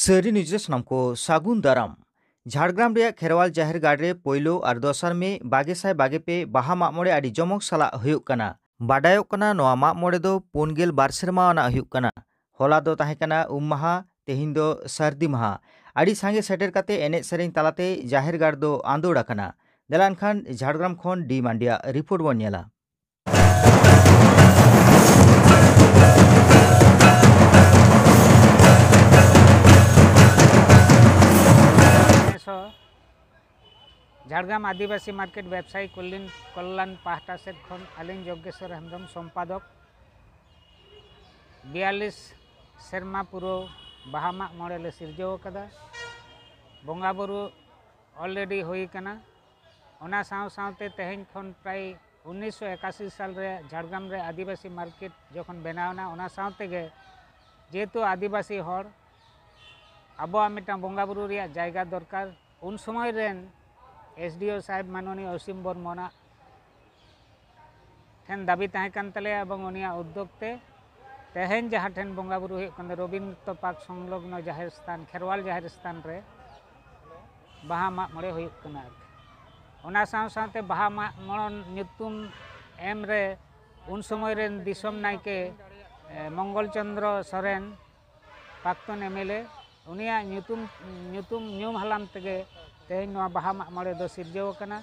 सरी निजे सनाम को सागुन दाराम झाड़ग्राम रे खेरवाल जाहिर गाड़ रे पोइलो और दोसर में बागेसाय बागे पे बाहा मागमोड़े आड़ी जमक साला हुयुक कना बाडायोक कना नोआ मागमोड़े दो 52 सेरमा आना हुयुक कना होला दो ताहे कना माहा तेहिन दो सर्दी माहा आड़ी सांगे सेटेर काते एने सेरें तालाते जाहिर गाड़ दो आंदोड़ कना देलान खान झाड़ग्राम खन डी मांडिया रिपोर्ट बन नेला। झाड़ग्राम आदिवासी मार्केट व्यवसायी कल्याण पाहटा सेट खन आलिन योगेश्वर हेम्ब्रम सम्पादक 42 सेरमा पुरो बाहा माग मोड़े ले सिरजो कदा बोंगा बुरु ऑलरेडी होई कना ओना साव सावते तेहेन खन प्राय 1981 साल रे झाड़ग्राम रे आदिवासी मार्केट जखन बनावना ओना सावते गे जेहेतु आदिवासी हर आबो मिटा बोंगा बुरु रिया जायगा दरकार उन समय रेन एसडीओ साहेब माननीय असीम बर्मना ठेन दाबी तहें तले एवं उनिया उद्योगते तेहेन जहाँ ठेन बोंगा बुरु रवींद्र पार्क संलग्न जाहिर स्थान खेरवाल जाहिर स्थान रे बाहा माग मोड़े हुयुक कना ओना साव सावते बाहा माग मोड़ ᱧᱩᱛᱩᱢ एम रे उन समय रेन दिसम नायके मंगल चंद्र सोरेन प्राक्तन एमएलए उनिया ᱧᱩᱛᱩᱢ ᱧᱩᱢ हालाम तेगे तेहेन नोआ बाहा माग मोड़े दो सिरजो कना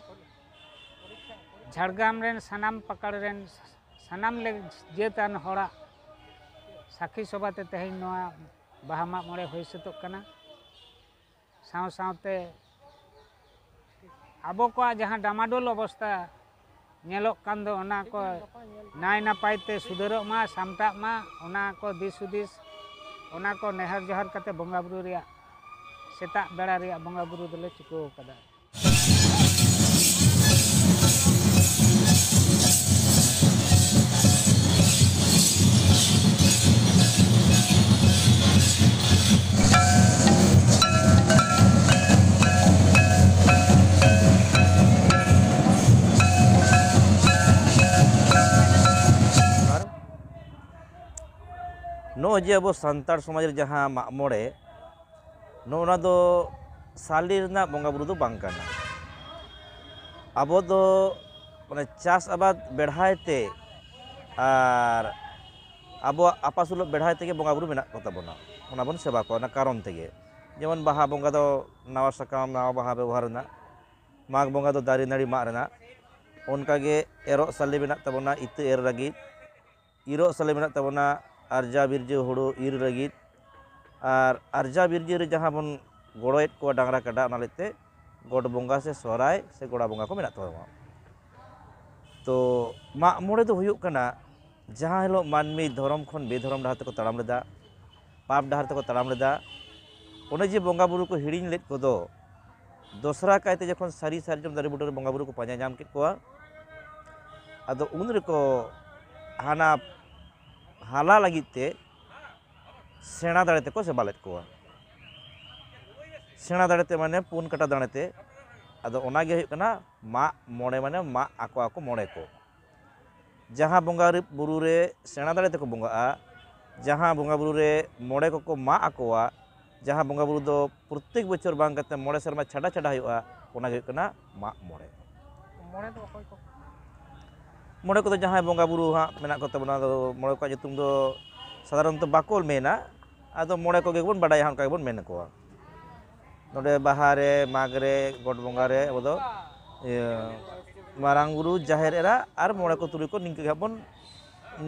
झाड़ग्राम रेन सनाम पकड़ रेन सनाम ले जेतान होड़ा साखी सभाते तेहेन नोआ बाहा माग मोड़े होई सतोक कना साव सावते आबो को जहाँ डामाडोल अवस्था नेलोक कान दो ओना को नाय नापायते सुधरक मा सामटाक मा ओना को दिस हुदिस ओना को नेहर जोहर कते बोंगा बुरु रिया सेता बेड़ा रिया बोंगा बुरु दले चुको कदा। नो जे अब सान्तार समाज जहाँ माग मोड़े नोना दो साली रना बोंगा बुरु दो बांग काना आबो दो माने चास आबाद बेढ़ायते आर आबो आपासुल बेढ़ायते के बोंगा बुरु मेना को ताबोना ओना बोन सेवा को ना कारण तेगे जेमन बाहा बोंगा दो नावा सकाम नावा बाहा व्यवहार ना माग बोंगा दो दारी नाड़ी माग रना उनका गे एरो साली मेना ताबोना इते एर लगी इरो साली मेना ताबोना आरजा बिरजे हुड़ो इर लगित और आरजा बिरजे रे जहाँ बन गड़ोएट को डांगरा काटा नालेते गड बोंगा से सोराय से गोड़ा बोंगा को मेना तोमा तो माग मोड़े दो हुयुक कना जहाँ हिलो मानमी धर्म खन बेधर्म डाहर तको ताड़ाम लेदा पाप डाहर तको ताड़ाम लेदा ओने जे बोंगा बुरु को हिड़िñ लेद कोदो दोसरा कायते जखन सारी सारजम दारे बुटरे बोंगा बुरु को पांजा जाम केद कोआ आदो उन रेको हाना हाला लगिते सेना दाड़ेते को सेबालेद कोआ सेना दाड़ेते माने पुन कटा दाड़ेते आदो ओनागे हुयुक कना माग मोड़े माने माग आको आको मोड़े को जहाँ बोंगा बुरु रे सेना दाड़ेते को बोंगा जहाँ बोंगा बुरु रे मोड़े को माग आकोआ जहाँ बोंगा बुरु दो प्रत्येक बछर बांग कते मोड़े सेरमा छाड़ा छाड़ा हुयुआ ओनागे हुयुक कना माग मोड़े मोड़े दो अखोय को मोड़े को जहाँ बोंगा बुरु हाँ मेना को तबना दो मोड़े को ᱧᱩᱛᱩᱢ दो साधारणत बाको मेना आदो मोड़े को गेबोन बाडाय हाँ गेबोन मेन कोआ नोडे बाहारे मागरे गड बोंगा रे अब दो मारांग बुरु जाहेर एरा आर मोड़े को तुरी को निंके गेबोन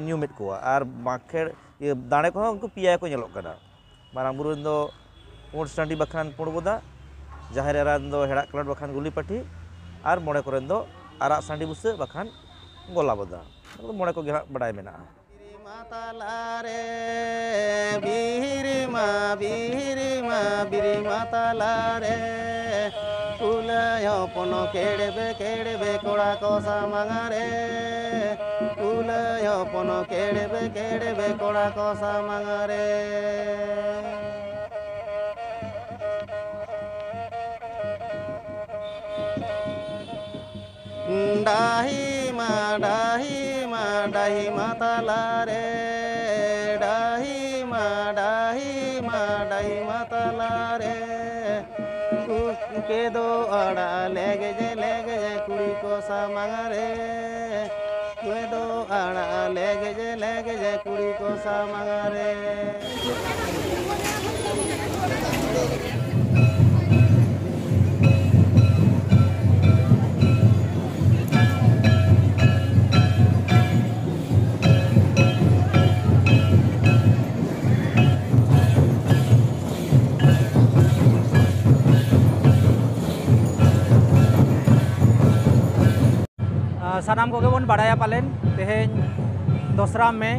ᱧᱩᱢᱮᱫ कोआ आर माखेड़ ये दाणे को उनको पिया को ñeloक कना मारांग बुरु दो पुंड स्टांडी बखान पुंड बोदा जाहेर एरा दो हेड़ा कलट बखान गुली पाठी आर मोड़े कोरेन दो आरा सांडी बुसे बखान गोला बोदा मोड़े को बड़ाय मेना मातालारे बिहिरिमा बिहिरिमा बिरि मातालारे कुलायो पोनो केड़बे कोड़ा को सामांगारे कुलायो पोनो केड़बे कोड़ा को सामांगारे डाही माताला रे डाही मा डाही माताला दो आड़ा लेगे जे कुड़ी को सामंग रे gue do आड़ा लेगे जे कुड़ी को सामंग रे सानाम कोगे बन बाड़ाया पालेन तेहेन दोसरा में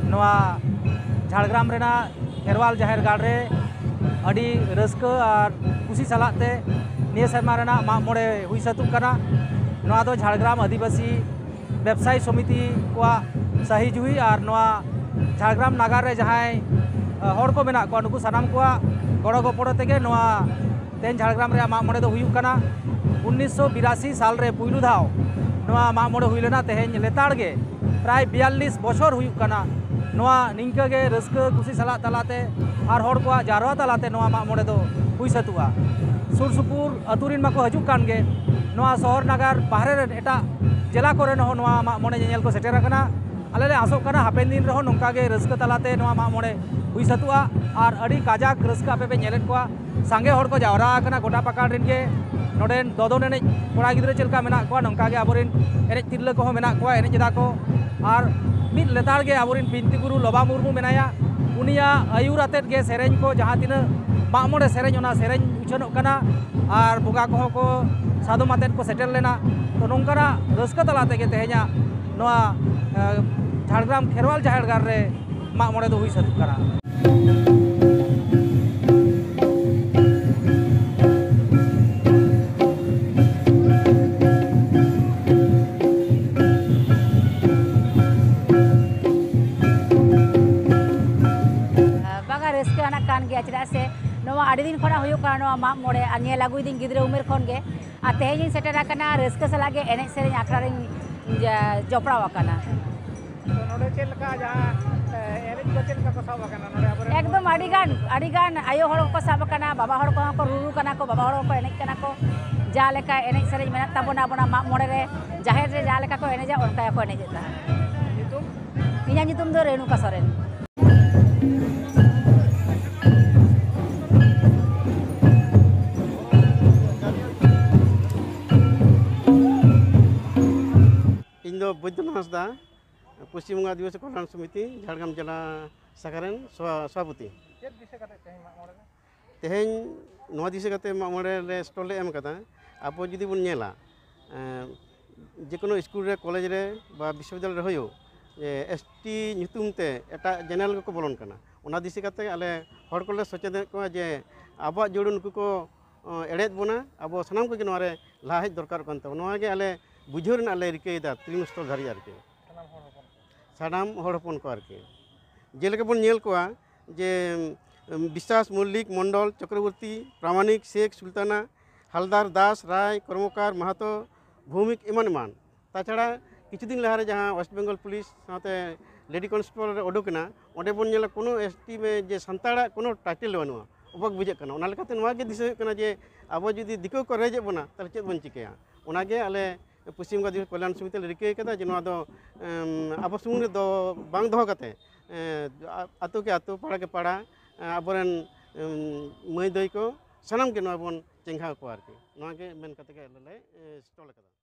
नवा झाड़ग्राम रेना खेरवाल जाहेर गाड़ रे अड़ी रस्क और खुशी सलाते निया सेरमा रेना माग मोड़े हुई सतुक कना नवा दो झाड़ग्राम आदिवासी व्यवसायी समिति को सही जुही और नवा झाड़ग्राम नागार रे जहां हर को मेना को नुकु सानाम को गड़ो गपड़ तेगे नवा तेन झाड़ग्राम रे माग मोड़े दो हुई कना 1982 साल रे पुइलु धाव नवा माग मोड़े हुई लेना तेहेन लेताड़गे प्राय 42 बछर हुई कना नवा निंका गे रस्क खुशी सला तलाते और हर को जारवा तलाते नवा माग मोड़े दो हुई सतुआ सुर सुपुर अतुरिन माको हजुक कान गे नवा शहर नगर बाहरे रे एटा जिला करे नहो नवा माग मोड़े जेल को सेटेर कना आले ले आसोक कना हापेन दिन रहो नोंका गे रस्क तलाते नवा माग मोड़े हुई सतुआ और अड़ी काजाक रस्क आपे पे नेलेट को सांगे हर को जावरा कना गोटा पकाड़ रिन गे नोडेन ददन एने कोड़ा गिद्रे चलका मेना को नोंका गे आबोरिन एने तिरले को मेना को एने जदा को और मिद लेतार गे आबोरिन बिनती गुरु लोबा मुर्मू मेनाया उनिया आयुर आतेत गे सेरेñ को जहां तिना माग मोड़े सेरेñ ओना सेरेñ उछनोक कना और बोगा को साधु मातेत को सेटेल लेना तो नोंकाना रस्क तलाते गे तेहेña नोआ झाड़ग्राम खेरवाल जाहेर गाड़ रे माग मोड़े दो हुई सतुक कना चेदा से नवा दिन खना माग मोड़े और लगुदीन गिद्रे उमेर खन गे और तेहेन सेटेर रस्क सलागे एने सेरेñ आखड़ा जपड़ाव एकदम अड़ीगान आयो हड़ को साब बाबा हड़ को रुरु को बाबा हड़ को एनेज को जा लेका एनेज सेरेñ मेना ताबोना आबोना माग मोड़े रे जाहेर रे जा लेका को एनेजा ओनका को एनेजेता इᱧᱟᱜ ᱧᱩᱛᱩᱢ ᱫᱚ रेणुका सोरेन बैद्यनाथ हांसदा पश्चिम बंग आदिवासी कल्याण समिति झाड़ग्राम जिला शाखारेन सभापति तेहेñ नवा दिशा काते माग मोड़े ले स्टॉल ले एम कदा आबो जुदी बन नेला जेकोनो स्कूल रे कॉलेज रे बा विश्वविद्यालय रे होयो एसटी ᱧᱩᱛᱩᱢ ते एटा जेनरल को बोलन कना ओना दिशा काते आले हर कोले सचेतन को जे आबो जोड़ नुकु को एड़ेत बोना आबो सनाम को नोरे ला हेज दरकार कानते नोआ गे आले बुझो रेना ले रिकेदा त्रिम स्तर धारी आरके सानाम हड़ हपन को आरके जेलेका बन नेल कोआ जे विश्वास मल्लिक मंडल चक्रवर्ती प्रामाणिक शेख सुल्ताना हालदार दास राय कर्मकार महतो भौमिक एमान एमान ताछाड़ा किछु दिन लहारे जहाँ वेस्ट बेंगल पुलिस साथे लेडी कन्स्टेबल रे ओडोकना ओडे बन नेला कोनो एसटी में जे संताड़ा कोनो टाइटल बानुआ अबक बुझे कना ओना लेकाते नोआ गे दिसो कना जे आबो जुदी दिको को रेजे बना ताले चेद बन चिकेया ओना गे आले पश्चिम बंग आदिवासी कल्याण समिति रिकाय कदा जे नोआ दो आबो सुमुंग रे दो बांग दोहो कते आतो के आतो पाड़ा के पाड़ा आबोरेन मई दई को सनाम के नोआ बन चेंघा को आरके नोआ गे मेन कते के ले स्टॉल कदा।